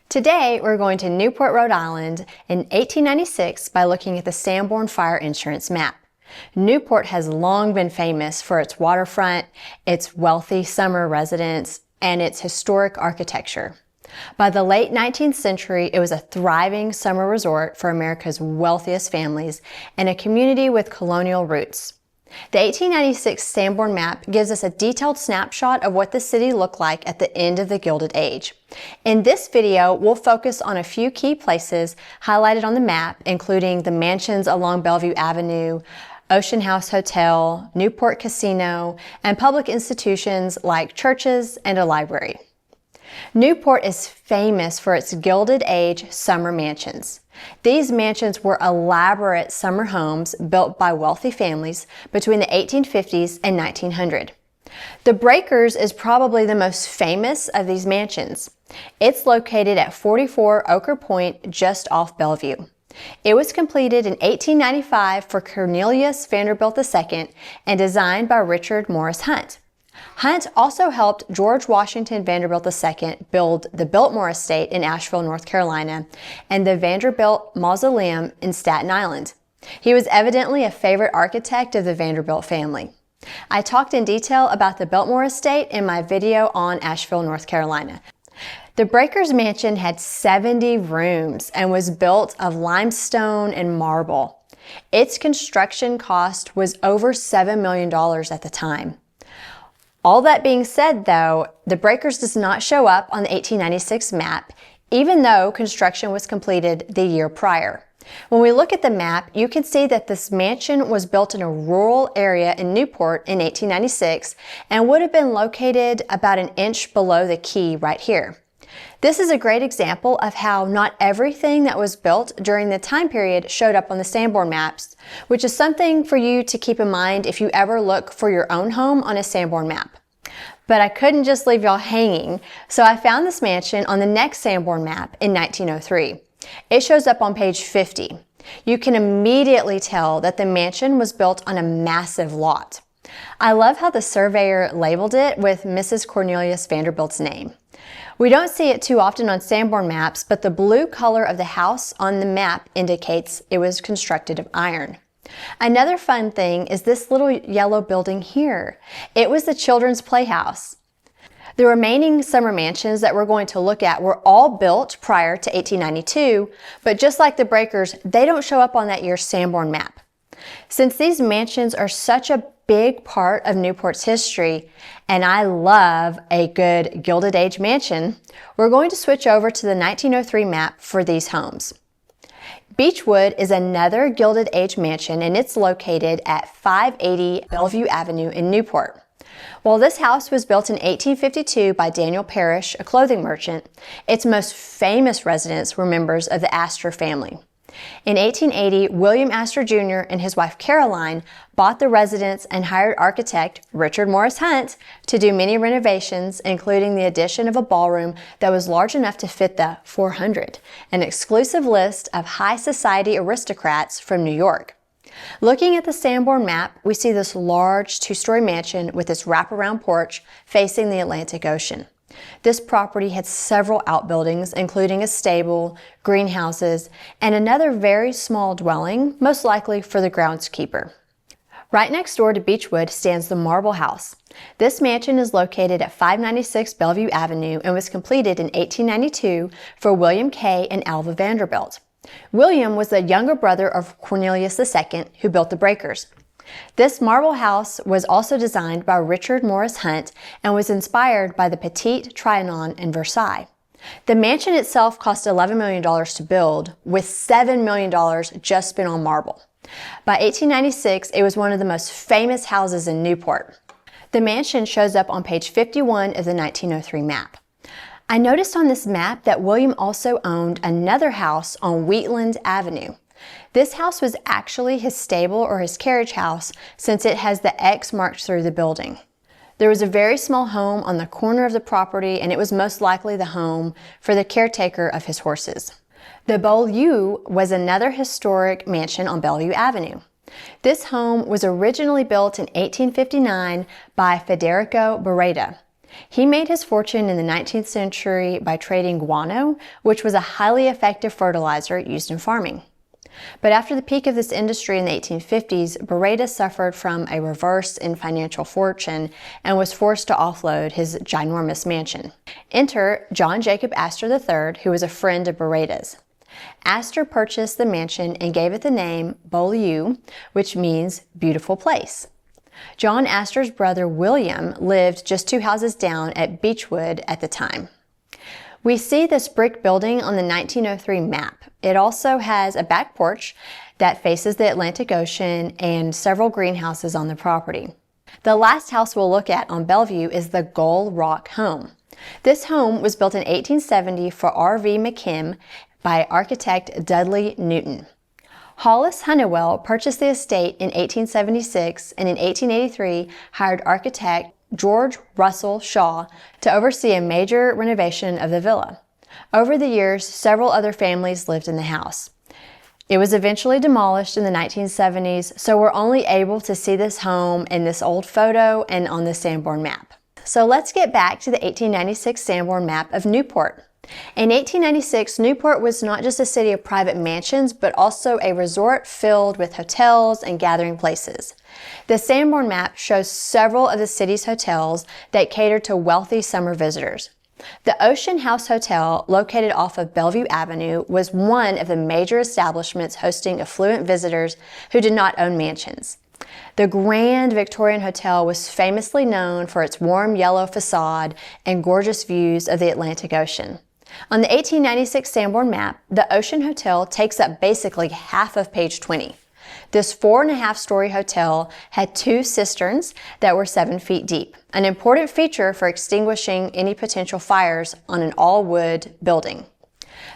Today, we're going to Newport, Rhode Island in 1896 by looking at the Sanborn Fire Insurance map. Newport has long been famous for its waterfront, its wealthy summer residents, and its historic architecture. By the late 19th century, it was a thriving summer resort for America's wealthiest families and a community with colonial roots. The 1896 Sanborn map gives us a detailed snapshot of what the city looked like at the end of the Gilded Age. In this video, we'll focus on a few key places highlighted on the map, including the mansions along Bellevue Avenue, Ocean House Hotel, Newport Casino, and public institutions like churches and a library. Newport is famous for its Gilded Age summer mansions. These mansions were elaborate summer homes built by wealthy families between the 1850s and 1900. The Breakers is probably the most famous of these mansions. It's located at 44 Ochre Point, just off Bellevue. It was completed in 1895 for Cornelius Vanderbilt II and designed by Richard Morris Hunt. Hunt also helped George Washington Vanderbilt II build the Biltmore Estate in Asheville, North Carolina, and the Vanderbilt Mausoleum in Staten Island. He was evidently a favorite architect of the Vanderbilt family. I talked in detail about the Biltmore Estate in my video on Asheville, North Carolina. The Breakers Mansion had 70 rooms and was built of limestone and marble. Its construction cost was over $7 million at the time. All that being said, though, the Breakers does not show up on the 1896 map, even though construction was completed the year prior. When we look at the map, you can see that this mansion was built in a rural area in Newport in 1896 and would have been located about an inch below the quay right here. This is a great example of how not everything that was built during the time period showed up on the Sanborn maps, which is something for you to keep in mind if you ever look for your own home on a Sanborn map. But I couldn't just leave y'all hanging, so I found this mansion on the next Sanborn map in 1903. It shows up on page 50. You can immediately tell that the mansion was built on a massive lot. I love how the surveyor labeled it with Mrs. Cornelius Vanderbilt's name. We don't see it too often on Sanborn maps, but the blue color of the house on the map indicates it was constructed of iron. Another fun thing is this little yellow building here. It was the children's playhouse. The remaining summer mansions that we're going to look at were all built prior to 1892, but just like the Breakers, they don't show up on that year's Sanborn map. Since these mansions are such a big part of Newport's history, and I love a good Gilded Age mansion, we're going to switch over to the 1903 map for these homes. Beechwood is another Gilded Age mansion, and it's located at 580 Bellevue Avenue in Newport. While this house was built in 1852 by Daniel Parrish, a clothing merchant, its most famous residents were members of the Astor family. In 1880, William Astor Jr. and his wife Caroline bought the residence and hired architect Richard Morris Hunt to do many renovations, including the addition of a ballroom that was large enough to fit the 400, an exclusive list of high society aristocrats from New York. Looking at the Sanborn map, we see this large two-story mansion with its wraparound porch facing the Atlantic Ocean. This property had several outbuildings, including a stable, greenhouses, and another very small dwelling, most likely for the groundskeeper. Right next door to Beechwood stands the Marble House. This mansion is located at 596 Bellevue Avenue and was completed in 1892 for William K. and Alva Vanderbilt. William was the younger brother of Cornelius II, who built the Breakers. This marble house was also designed by Richard Morris Hunt and was inspired by the Petit Trianon in Versailles. The mansion itself cost $11 million to build, with $7 million just spent on marble. By 1896, it was one of the most famous houses in Newport. The mansion shows up on page 51 of the 1903 map. I noticed on this map that William also owned another house on Wheatland Avenue. This house was actually his stable or his carriage house, since it has the X marked through the building. There was a very small home on the corner of the property, and it was most likely the home for the caretaker of his horses. The Beaulieu was another historic mansion on Bellevue Avenue. This home was originally built in 1859 by Federico Beretta. He made his fortune in the 19th century by trading guano, which was a highly effective fertilizer used in farming. But after the peak of this industry in the 1850s, Barreda suffered from a reverse in financial fortune and was forced to offload his ginormous mansion. Enter John Jacob Astor III, who was a friend of Barreda's. Astor purchased the mansion and gave it the name Beaulieu, which means beautiful place. John Astor's brother William lived just 2 houses down at Beechwood at the time. We see this brick building on the 1903 map. It also has a back porch that faces the Atlantic Ocean and several greenhouses on the property. The last house we'll look at on Bellevue is the Gull Rock home. This home was built in 1870 for R.V. McKim by architect Dudley Newton. Hollis Honeywell purchased the estate in 1876 and in 1883 hired architect George Russell Shaw to oversee a major renovation of the villa. Over the years, several other families lived in the house. It was eventually demolished in the 1970s, so we're only able to see this home in this old photo and on the Sanborn map. So let's get back to the 1896 Sanborn map of Newport. In 1896, Newport was not just a city of private mansions, but also a resort filled with hotels and gathering places. The Sanborn map shows several of the city's hotels that cater to wealthy summer visitors. The Ocean House Hotel, located off of Bellevue Avenue, was one of the major establishments hosting affluent visitors who did not own mansions. The Grand Victorian Hotel was famously known for its warm yellow facade and gorgeous views of the Atlantic Ocean. On the 1896 Sanborn map, the Ocean Hotel takes up basically half of page 20. This 4.5-story hotel had 2 cisterns that were 7 feet deep, an important feature for extinguishing any potential fires on an all-wood building.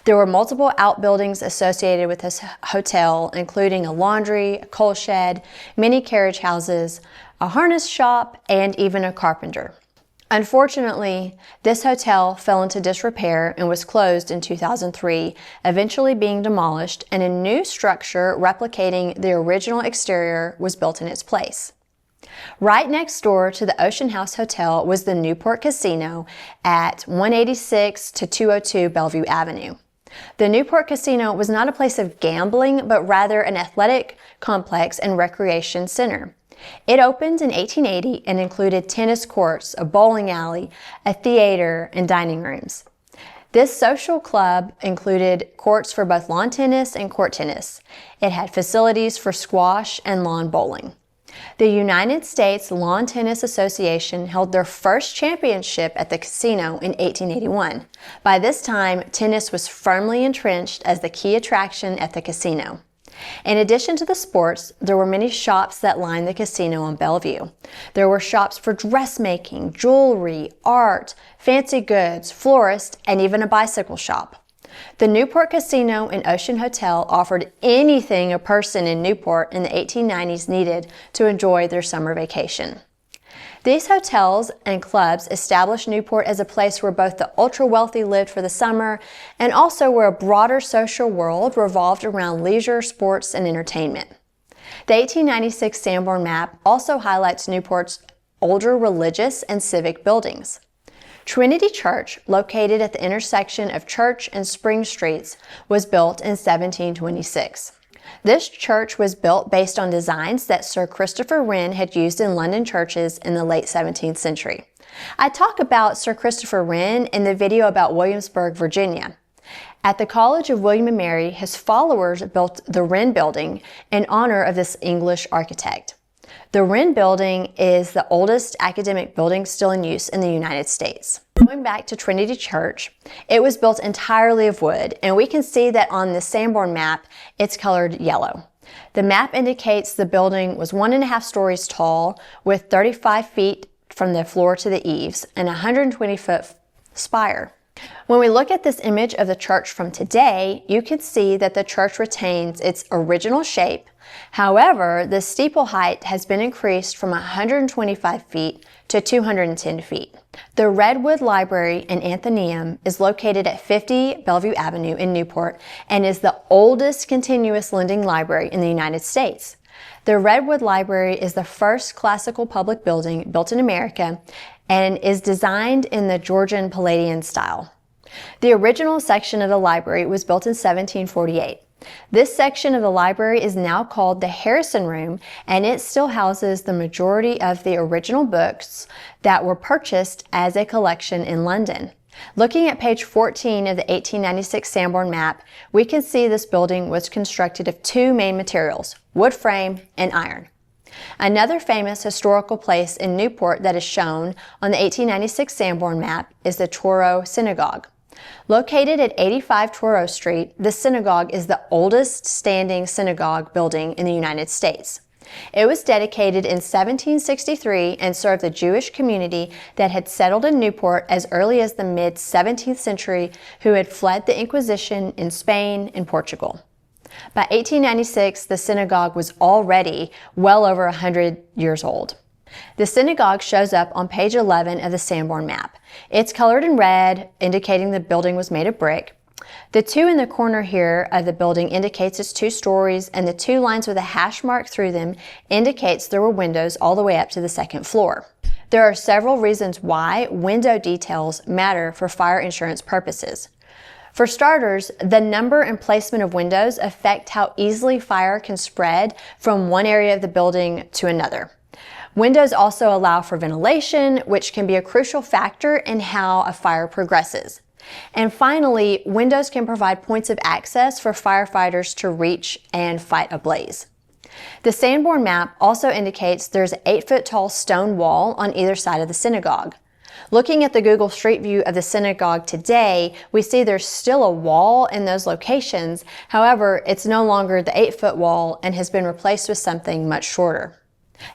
There were multiple outbuildings associated with this hotel, including a laundry, a coal shed, many carriage houses, a harness shop, and even a carpenter. Unfortunately, this hotel fell into disrepair and was closed in 2003, eventually being demolished, and a new structure replicating the original exterior was built in its place. Right next door to the Ocean House Hotel was the Newport Casino at 186 to 202 Bellevue Avenue. The Newport Casino was not a place of gambling, but rather an athletic complex and recreation center. It opened in 1880 and included tennis courts, a bowling alley, a theater, and dining rooms. This social club included courts for both lawn tennis and court tennis. It had facilities for squash and lawn bowling. The United States Lawn Tennis Association held their first championship at the casino in 1881. By this time, tennis was firmly entrenched as the key attraction at the casino. In addition to the sports, there were many shops that lined the casino on Bellevue. There were shops for dressmaking, jewelry, art, fancy goods, florists, and even a bicycle shop. The Newport Casino and Ocean Hotel offered anything a person in Newport in the 1890s needed to enjoy their summer vacation. These hotels and clubs established Newport as a place where both the ultra-wealthy lived for the summer and also where a broader social world revolved around leisure, sports, and entertainment. The 1896 Sanborn map also highlights Newport's older religious and civic buildings. Trinity Church, located at the intersection of Church and Spring Streets, was built in 1726. This church was built based on designs that Sir Christopher Wren had used in London churches in the late 17th century. I talk about Sir Christopher Wren in the video about Williamsburg, Virginia. At the College of William and Mary, his followers built the Wren Building in honor of this English architect. The Wren Building is the oldest academic building still in use in the United States. Going back to Trinity Church, it was built entirely of wood, and we can see that on the Sanborn map, it's colored yellow. The map indicates the building was 1.5 stories tall, with 35 feet from the floor to the eaves, and a 120-foot spire. When we look at this image of the church from today, you can see that the church retains its original shape. However, the steeple height has been increased from 125 feet to 210 feet. The Redwood Library and Athenaeum is located at 50 Bellevue Avenue in Newport and is the oldest continuous lending library in the United States. The Redwood Library is the first classical public building built in America, and is designed in the Georgian Palladian style. The original section of the library was built in 1748. This section of the library is now called the Harrison Room, and it still houses the majority of the original books that were purchased as a collection in London. Looking at page 14 of the 1896 Sanborn map, we can see this building was constructed of two main materials, wood frame and iron. Another famous historical place in Newport that is shown on the 1896 Sanborn map is the Touro Synagogue. Located at 85 Touro Street, the synagogue is the oldest standing synagogue building in the United States. It was dedicated in 1763 and served the Jewish community that had settled in Newport as early as the mid-17th century who had fled the Inquisition in Spain and Portugal. By 1896, the synagogue was already well over 100 years old. The synagogue shows up on page 11 of the Sanborn map. It's colored in red, indicating the building was made of brick. The two in the corner here of the building indicates it's 2 stories, and the 2 lines with a hash mark through them indicates there were windows all the way up to the 2nd floor. There are several reasons why window details matter for fire insurance purposes. For starters, the number and placement of windows affect how easily fire can spread from one area of the building to another. Windows also allow for ventilation, which can be a crucial factor in how a fire progresses. And finally, windows can provide points of access for firefighters to reach and fight a blaze. The Sanborn map also indicates there's an 8-foot tall stone wall on either side of the synagogue. Looking at the Google Street View of the synagogue today, we see there's still a wall in those locations. However, it's no longer the 8-foot wall and has been replaced with something much shorter.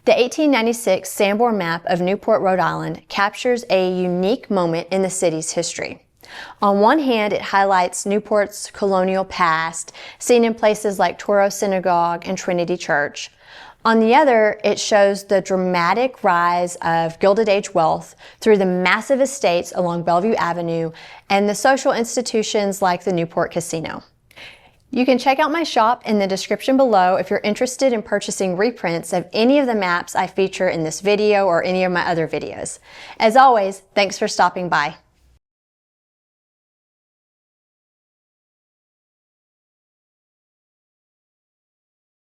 The 1896 Sanborn map of Newport, Rhode Island captures a unique moment in the city's history. On one hand, it highlights Newport's colonial past, seen in places like Touro Synagogue and Trinity Church. On the other, it shows the dramatic rise of Gilded Age wealth through the massive estates along Bellevue Avenue and the social institutions like the Newport Casino. You can check out my shop in the description below if you're interested in purchasing reprints of any of the maps I feature in this video or any of my other videos. As always, thanks for stopping by.